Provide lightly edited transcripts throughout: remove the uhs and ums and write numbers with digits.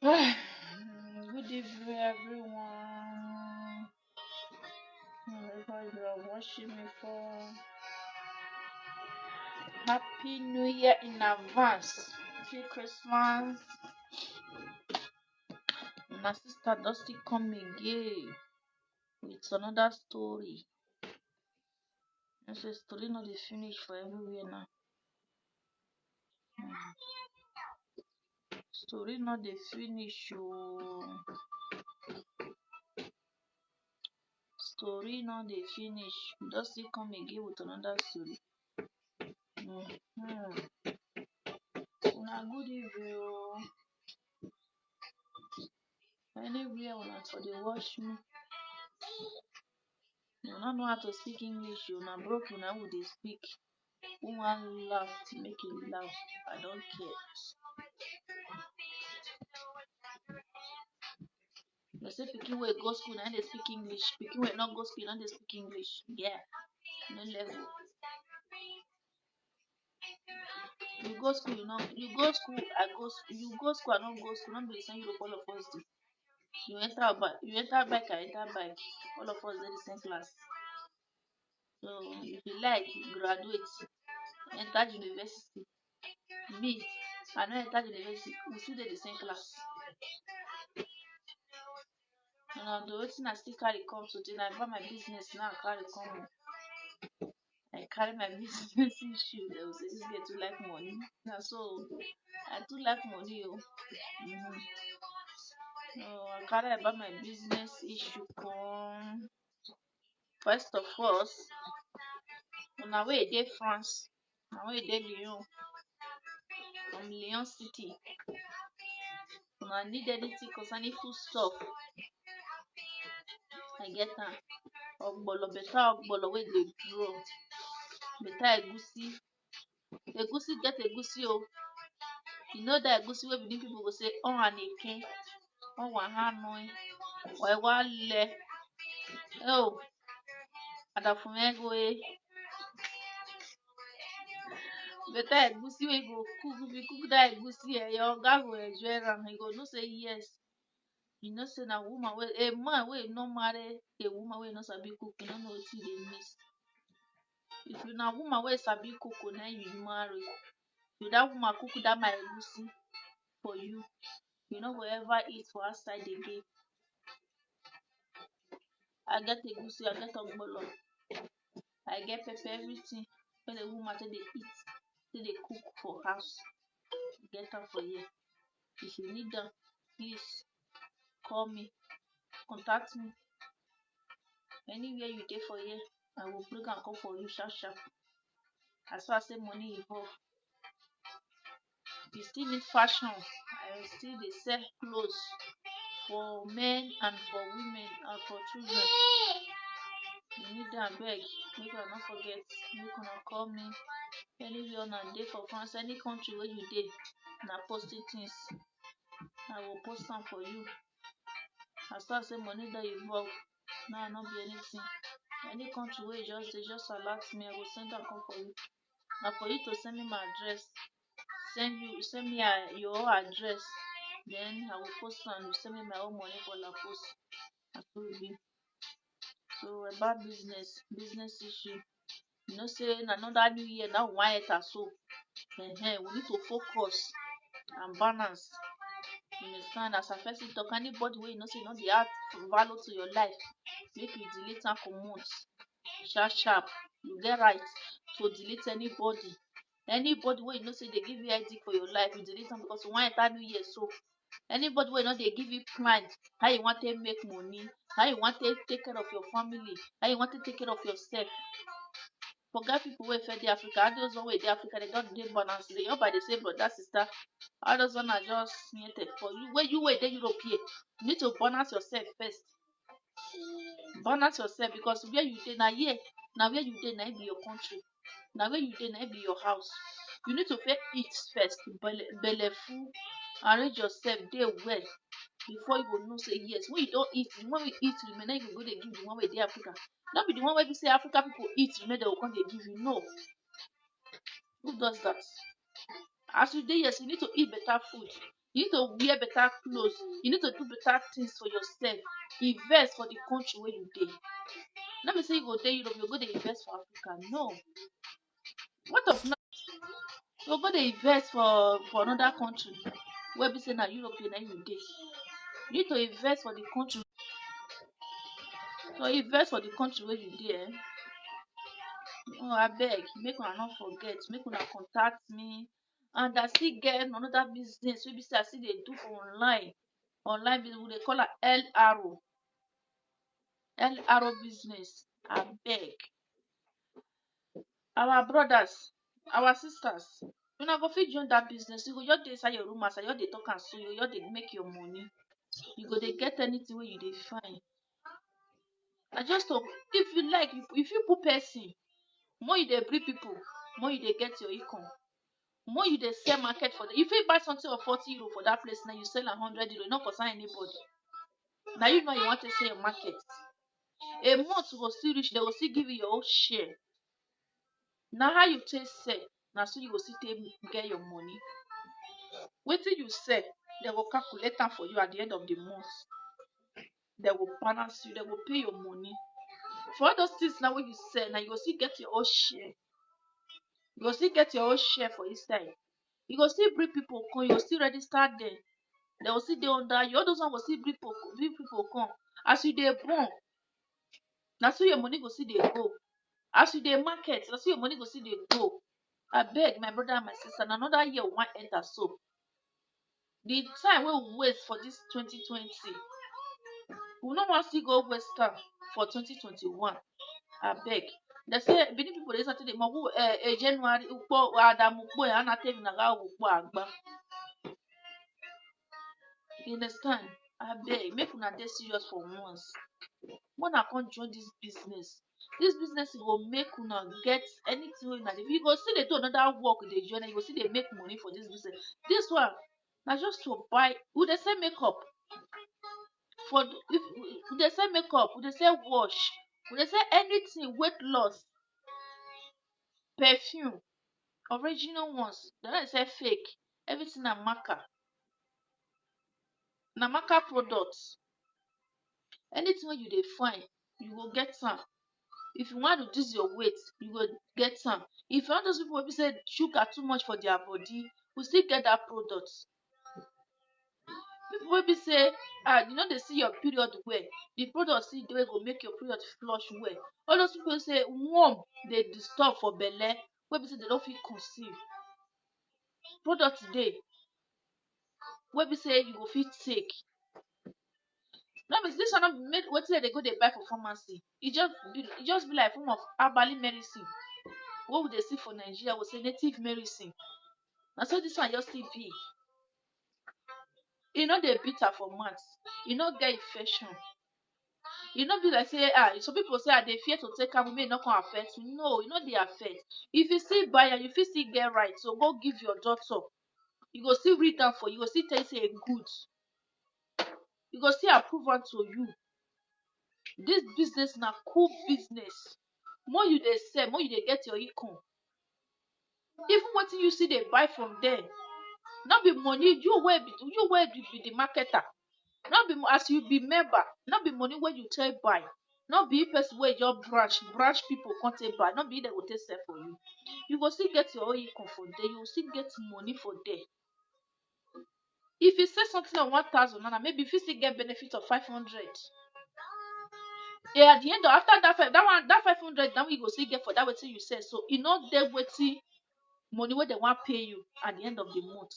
Good evening, everyone. Wherever you are watching me from, Happy New Year in advance. Happy Christmas. My sister Dusty come again with another story. And say story not dey finish for everywhere now. Story not dey finish oh. Story not dey finish. Dusty come again with another story. Una good evening oh. Anywhere una for dey watch me. You don't know how to speak English, you na broke una who dey speak. Who wan laugh, make him laugh. I don't care. They say pikin wey go school na dey speak English. Pikin wey not go school na dey speak English. Yeah, no level. You go school, you go school, I go school. You go school, I don't go school. Not be the same Europe all of us do. You enter bike, I enter bike. All of us dey the same class. So if you like, graduate, enter university. Me, I no enter university. We still dey the same class. And the wetin I still carry come today, na about my business now. I carry come. I carry my business issue. They will say this girl too like money. Now so I too like money. So I carry about my business issue come. First of all, una wey dey France, una wey dey Lyon, from Lyon City. Una need anything concerning food stuff, I get am. Ogbolo, better ogbolo wey dey draw. Better egusi. Egusi get egusi oh. You know that egusi wey Benin people go say on aneke, on wahanoi, or ewale. Oh, adafumego eh. Better egusi wey go cook. If you cook that egusi, your oga go enjoy am. He go know say yes. You know say na woman wey a man wey no marry a woman wey no sabi cook, you no know wetin dey miss. If you na woman wey sabi cook, na you marry. If that woman cook that my egusi for you, you no go ever eat for outside again. I get egusi, I get ogbolo, I get pepper, everything. When the woman take dey eat, take dey cook for house, get am for here. If you need them, please call me, contact me. Anywhere you dey for here, I will bring am come for you sharp sharp. As far as say money involved. You still need fashion. I still dey sell clothes for men and for women and for children. You need them, beg. Make una not forget. Make una call me. Anywhere una dey for France, any country where you dey, na posting things. I will post them for you. As far as say money that involved, now not be anything. Any country where you just alert me, I will send them come for you. Now for you to send me my address, send me your address, then I will post and you send me my own money for la post. That's what it be. So about business issue. You know say another new year now one year or so. We need to focus and balance. You understand? As I first talk, anybody wey you know say you no dey add value to your life, make you delete and comot. Sharp. You get right to delete anybody. Anybody wey you know say they give you headache for your life, you delete them because you want enter new year. So anybody wey no dey give you plan how you want to make money, how you want to take care of your family, how you want to take care of yourself. Forget people wey dey Africa. All those one wey dey Africa, they don't dey balance. They all by the same brother sister. All those one are just needed for you. Where you dey European, you need to balance yourself first. Balance yourself, because where you dey na here, na where you dey na be your country. Na where you dey na be your house. You need to first eat first, belle full, arrange yourself, dey well, before you go know say yes. When you don't eat, when we eat remain, then you go dey give the one wey dey Africa. Not be the one wey be say Africa people eat remain, they will come dey give you. No. Who does that? As you dey, yes, you need to eat better food. You need to wear better clothes. You need to do better things for yourself. Invest for the country where you dey. Let me say you go dey Europe, you go dey invest for Africa. No. What of now? You go dey invest for another country where be say na European and you dey. You need to invest for the country. So invest for the country where you dey. Oh, abeg, make una no forget, make una contact me. And I still get another business wey be say I still dey do for online. Online business, we dey call am LRO business. Abeg, our brothers, our sisters, una go fit join that business. You go just dey inside your room as I just dey talk am so, you just dey make your money. You go dey get anything wey you dey find. Na just to, if you like, if you put person, more you dey bring people, more you dey get your income. More you dey sell market for them. If you buy something of 40 euro for that place, now you sell 100 euro, not concern anybody. Now you know you want to sell your market. A month will still reach, they will still give you your own share. Now how you take sell, now so you will still take get your money. Wait till you sell, they will calculate them for you at the end of the month. They will balance you, they will pay your money. For all those things now when you sell, now you will still get your own share. You will still get your own share for this time. You go still bring people come, you go still register them. They will still dey under you. All those one will still bring people come. As you dey born, na so your money go still dey go. As you dey market, na so your money go still dey go. Abeg, my brother and my sister, na another year we wan enter so. The time wey we wait for this 2020, we no wan still go waste am for 2021. Abeg, they say Benin people dey start dey mo January ukpo Adamu ukpo ya na tell na ga ukpo agba. You understand? Abeg, make una dey serious for once. Una come join this business. This business go make una get anything wey una dey. You go still dey do another work dey join, you go still dey make money for this business. This one na just to buy. We dey sell makeup. For if we dey sell makeup, we dey sell wash, we dey sell anything weight loss, perfume, original ones. They no dey sell fake. Everything na marker. Na marker products. Anything wey you dey find, you go get am. If you wan reduce your weight, you go get am. If you want those people wey be say sugar too much for their body, we still get that product. People wey be say you no dey see your period well, the product still dey wey go make your period flush well. All those people say worm dey disturb for belle, wey be say they no fit conceive, product dey wey be say you go fit take. No be this one, no be make wetin dem dey go dey buy for pharmacy. E just be like form of herbal medicine wey we dey see for Nigeria. We say native medicine. Na so this one just still be. E no dey bitter for mouth. E no get infection. E no be like say some people say I dey fear to take am make e no come affect me. No, e no dey affect. If you still buy am, you fit still get right. So go give your doctor. You go still read am for you. You go still tell you say e good. You go still approve am to you. This business na cool business. More you dey sell, more you dey get your income. Even wetin you still dey buy from them, no be money. You wey be the marketer. No be as you be member. No be money wey you take buy. No be person wey just branch people come take buy. No be them go take sell for you. You go still get your own income for there. You go still get money for there. If you sell something of 1,000 naira, maybe you fit still get benefit of 500. Yeah, at the end of after that 500, now you go still get for that wetin you sell. So e no dey wetin money wey they wan pay you at the end of the month.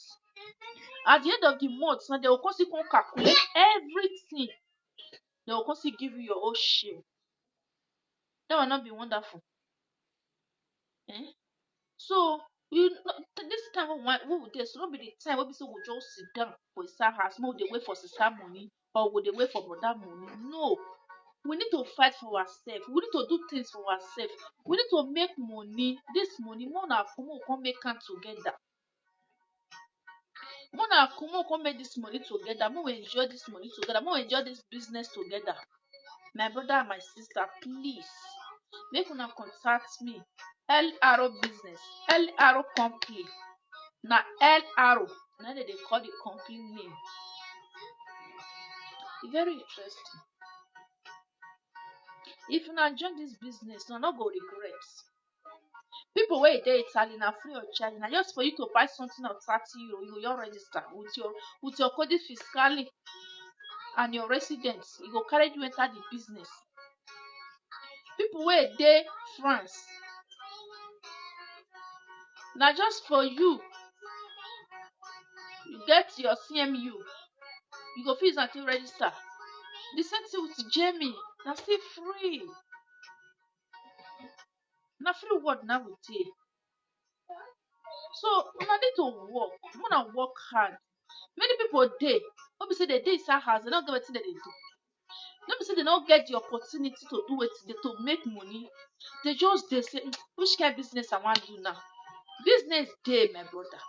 At the end of the month, now they will come calculate everything. They will constantly give you your own share. That will not be wonderful. Eh? So this time we will dey, so not be the time wey be say we just sit down for inside house, make we dey wait for sister money or we dey wait for brother money. No, we need to fight for ourselves. We need to do things for ourselves. We need to make money. This money, more na come make am together. More na come make this money together. More we enjoy this money together. More we enjoy this business together. My brother and my sister, please make una contact me. LRO business, LRO company. Na LRO, na dem dey call the company name. E very interesting. If una join this business, una no go regret. People wey dey Italy na free of charge. Na just for you to buy something of 30 euro, you go just register with your code fiscally and your residence. E go carry you enter the business. People wey dey France, na just for you get your CMU, you go fit use am take register. The same thing with Jamie, na still free. Na free word na we dey. So una need to work. Una work hard. Many people dey wey be say dem dey inside house, dem no get wetin dem dey do. No be say dem no get the opportunity to do wetin to make money. They just dey say which kind business I wan do now. Business dey, my brother.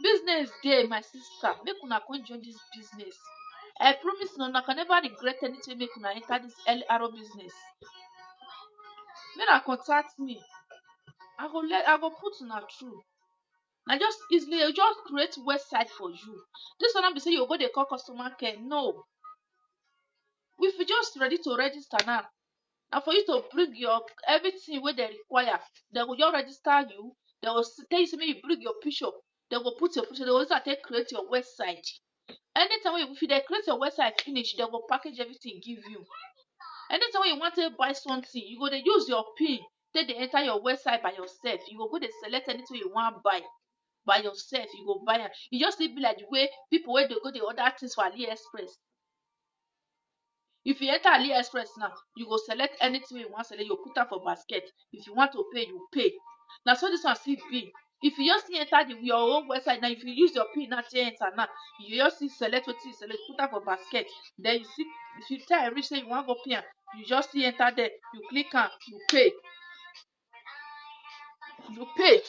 Business dey, my sister. Make una come join this business. I promise una can never regret anything make una enter this LRO business. Make una contact me. I go put una through. Na just easily just create website for you. This one no be say you go dey call customer care. No. If you just ready to register now, na for you to bring your everything wey dem require. Dem go just register you. Dem go tell you say make you bring your picture. Dem go put your picture. Dem go use am take create your website. Anytime wey if you dey create your website finish, dem go package everything give you. Anytime wey you wan take buy something, you go dey use your PIN take dey enter your website by yourself. You go dey select anything you wan buy by yourself. You go buy am. E just need be like the way people wey dey go dey order things for AliExpress. If you enter AliExpress now, you go select anything wey you wan select. You put am for basket. If you want to pay, you pay. Na so this one still be. If you just enter your own website now, if you use your PIN now take enter now, you just see select wetin you select, put am for basket. Then you see if you time reach say you wan go pay am, you just see enter there, you click am, you pay. You pay.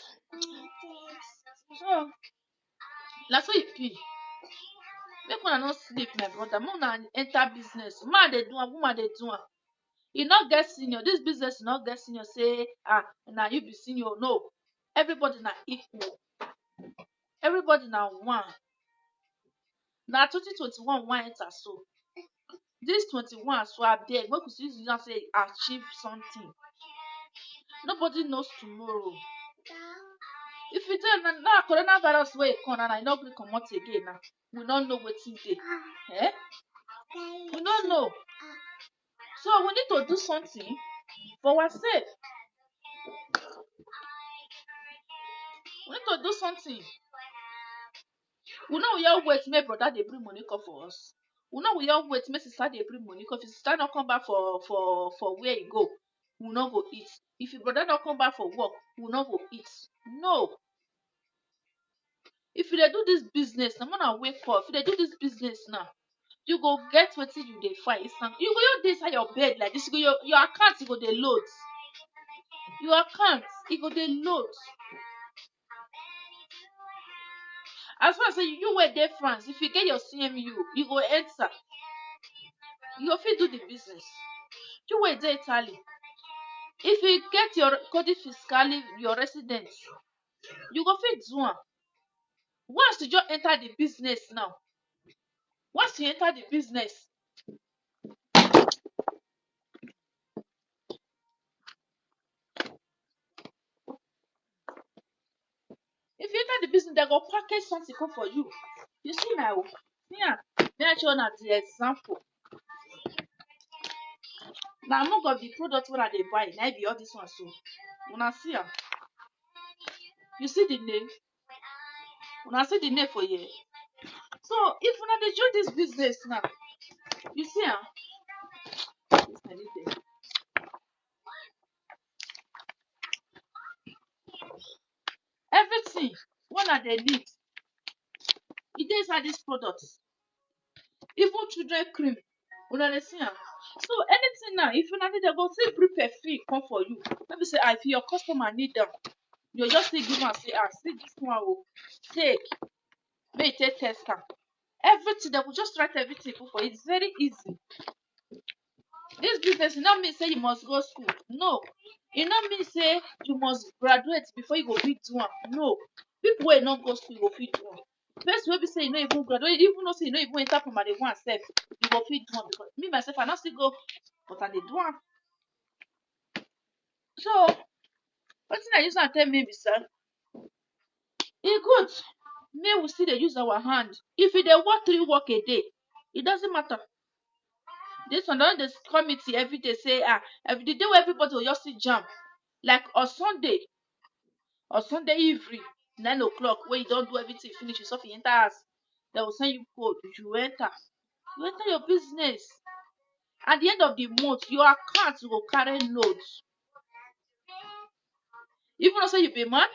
So na so e be. Make una no sleep, my brother. Make una enter business. Man dey do am, woman dey do am. E no get senior. This business no get senior. Say na you be senior. No. Everybody na equal. Everybody na one. Na 2021 wan enter so. This 21 so abeg make we use am say achieve something. Nobody knows tomorrow. If you tell now coronavirus wey come and I no gree comot again now, we no know wetin dey. We no know. So we need to do something for ourselves. We need to do something. We no will just wait make brother dey bring money come for us. We no will just wait make sister dey bring money come. If sister no come back for where e go, we no go eat. If your brother no come back for work, we no go eat. No. If you dey do this business, na una wake up. If you dey do this business now, you go get wetin you dey find. You go just dey inside your bed like this. Your account go dey load. Your account go dey load. As far as say you wey dey France, if you get your CMU, you go enter. You go fit do the business. You wey dey Italy, if you get your code fiscally, your residence, you go fit do am. Once you just enter the business now, once you enter the business, if you enter the business, they go package something come for you. You see now, here, may I show una the example. Now among of the products wey I dey buy, na be all this one so. Una see am. You see the name? Una see the name for here. So if una dey join this business now, you see am. Everything una dey need e dey inside dis product. Even children cream una dey see am. So anything now if una need dem go still bring perfume come for you. No be say if your customer need am you go just still give am say see dis one o take make you take test am. Everything dem go just write everything put for you. It's very easy. Dis business e no mean say you must go school, no. E no mean say you must graduate before you go fit do am, no. People wey no go school go fit do am. Person wey be say e no even graduate, even know say e no even enter primary 1 sef, you go fit do am because me myself I no still go but I dey do am. So wetin I use am take mean be say e good make we still dey use our hand. If you dey work 3 work a day, e doesn't matter. Dis one don dey committee everyday say the day wey everybody go just still jam like on Sunday evening 9 o'clock wey you don do everything finish you sef you enter house dem go send you code you enter your business. At the end of the month your account go carry load. Even though say you be man,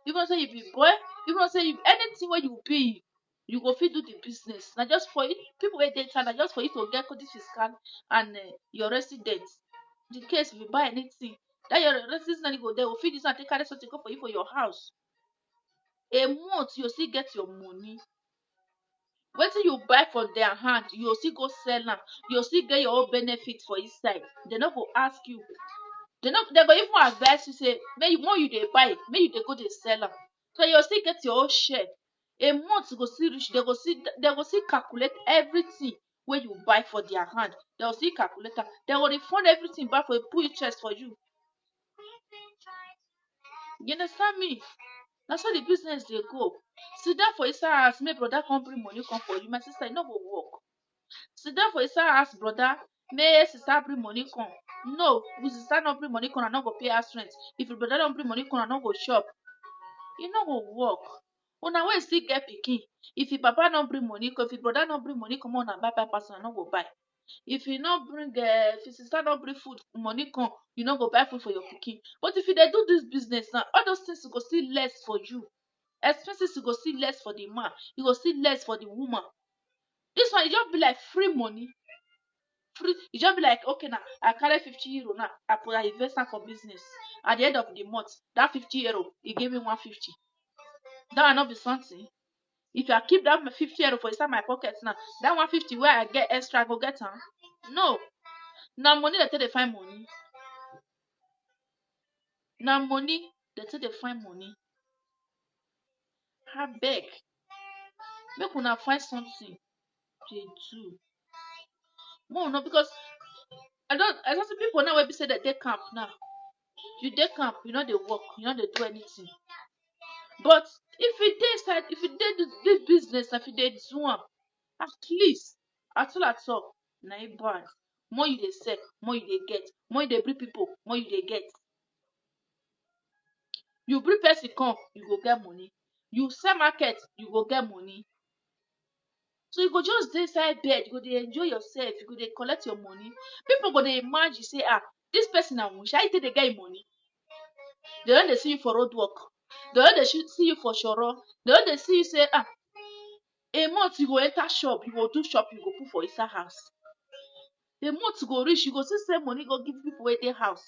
even though say you be boy, even though say you anything wey you be you go fit do the business. Na just for you people wey dey inside na just for you to get code fiscal and your resident. In case if you buy anything that your resident go dey go fit use am take carry something come for you for your house. A month you go still get your money. Wetin you buy from their hand you go still go sell am, you go still get your own benefit for inside. Dem no go ask you, dem go even advise you say make you dey buy make you dey go dey sell am. So you go still get your own share. A month go still reach dem go still calculate everything wey you buy for their hand. Dem go still calculate am. Dem go refund everything back for you, put interest for you. You understand me? Na so the business dey go. Sit down for inside house make brother come bring money come for you, my sister e no go work. Sit down for inside house brother make sister bring money come. No, if sister no bring money come una no go pay house rent. If your brother no bring money come una no go chop. E no go work. Una wey still get pikin, if your papa no bring money come, if your brother no bring money come make una buy pampers una no go buy. If you no bring if your sister no bring food money come, you no go buy food for your pikin. But if you dey do dis business now, all those things go still less for you. Expenses go still less for the man, e go still less for the woman. Dis one e just be like free money. E just be like okay now I carry €50 now I invest am for business. At the end of the month that €50 e give me 150. That one no be something. If I keep that €50 for inside my pocket now, that 150 wey I get extra I go get am? No. Na money dem take dey find money. Na money dem take dey find money. Abeg make una find something dey do. Make una because I don see people now wey be say dem dey camp now. You dey camp you no dey work, you no dey do anything. But if you dey inside, if you dey dis business if you dey do am, at least at all na im bad. More you dey sell, more you dey get. More you dey bring people, more you dey get. You bring person come, you go get money. You sell market, you go get money. So you go just dey inside bed, you go dey enjoy yourself, you go dey collect your money. People go dey imagine say dis person na mushi, how e take dey get im money? Dem no dey see you for road work, dem no dey see you for shoro, dem no dey see you say a month you go enter shop, you go do shop you go put for inside house. A month go reach you go still send money go give people wey dey house.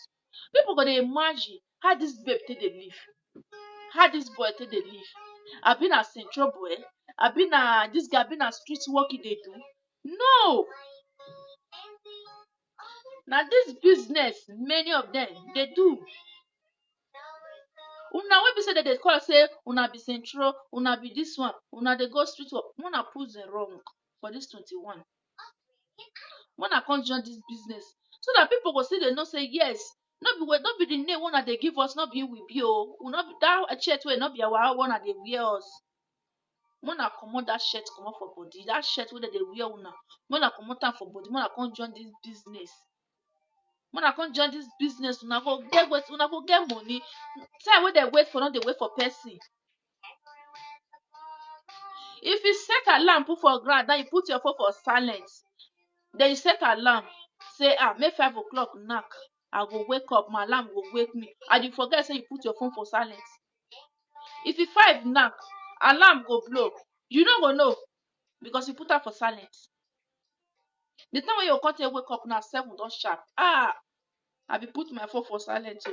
People go dey imagine how dis babe take dey live, how dis boy take dey live. Abi na central boy, abi na dis guy abi na street work e dey do. No. Na dis business many of dem dey do. Una wey be say dem dey call say una be central, una be dis one, una dey go street work, make una prove dem wrong for dis 21. Make una come join dis business so that people go still dey know say yes, no be the name wey una dey give us no be im we be o. That shirt wey no be our own wey una dey wear us. Make una comot that shirt comot for body. That shirt wey dem dey wear una, make una comot am for body. Make una come join dis business. Make una come join dis business. Una go get money. Time wey dem wait for no dey wait for person. If you set alarm put for ground, then you put your phone for silent, then you set alarm say make 5 o'clock knack, I go wake up, my alarm go wake me, and you forget say you put your phone for silent. If e 5 knack, alarm go blow, you no go know because you put am for silent. The time wey you come take wake up na 7 don sharp. I be put my phone for silent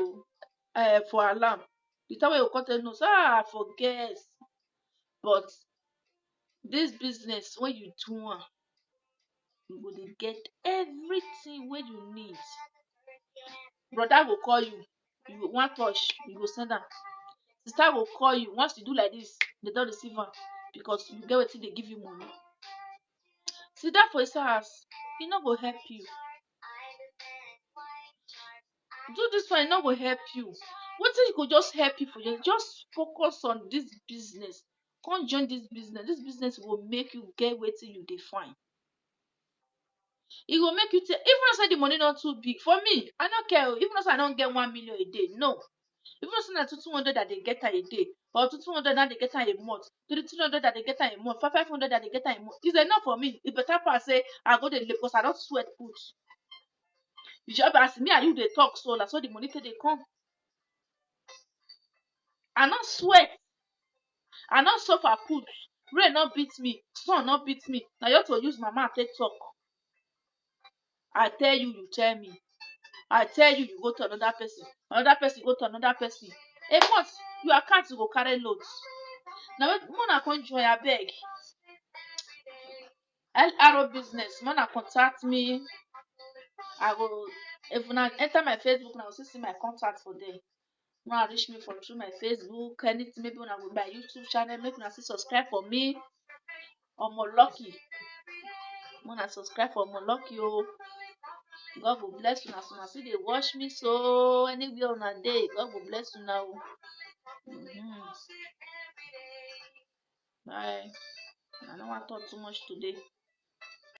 for alarm. The time wey you come take know say I forget. But this business when you do am, you go dey get everything wey you need. Brother go call you, you wan touch, you go send am. Sister go call you, once you do like this, they don receive am because you get wetin dey give you money. Sit down for inside house, e no go help you. Do this one, e no go help you. Wetin e go just help you for you, just focus on this business. Come join this business. This business go make you get wetin you dey find. E go make you take, even though say the money not too big for me, I no care. Even though say I don't get 1 million a day, no. Even though say na 200 that they get a day, or 200 that they get a month, 300 that they get a month, 500 that they get a month, it's enough for me. It better pass say I go dey because I don't sweat put. You just ask me and you dey talk so that's so the money take dey come. I not sweat, I not suffer put. Rain not beat me, sun not beat me. Now you have to use my mouth take talk. I tell you, you tell me. I tell you, you go to another person go to another person. A month, your account go carry loads. Now when I come join, I beg. LRO business, when I contact me, I go, if when I enter my Facebook, I will see my contact for there. When I reach me through my Facebook, anything, maybe when I go my YouTube channel, maybe when I see subscribe for me, or more lucky. When I subscribe for more lucky, oh, God will bless you. As soon as they watch me, so anywhere on a day, God will bless you now. Bye. I don't want to talk too much today.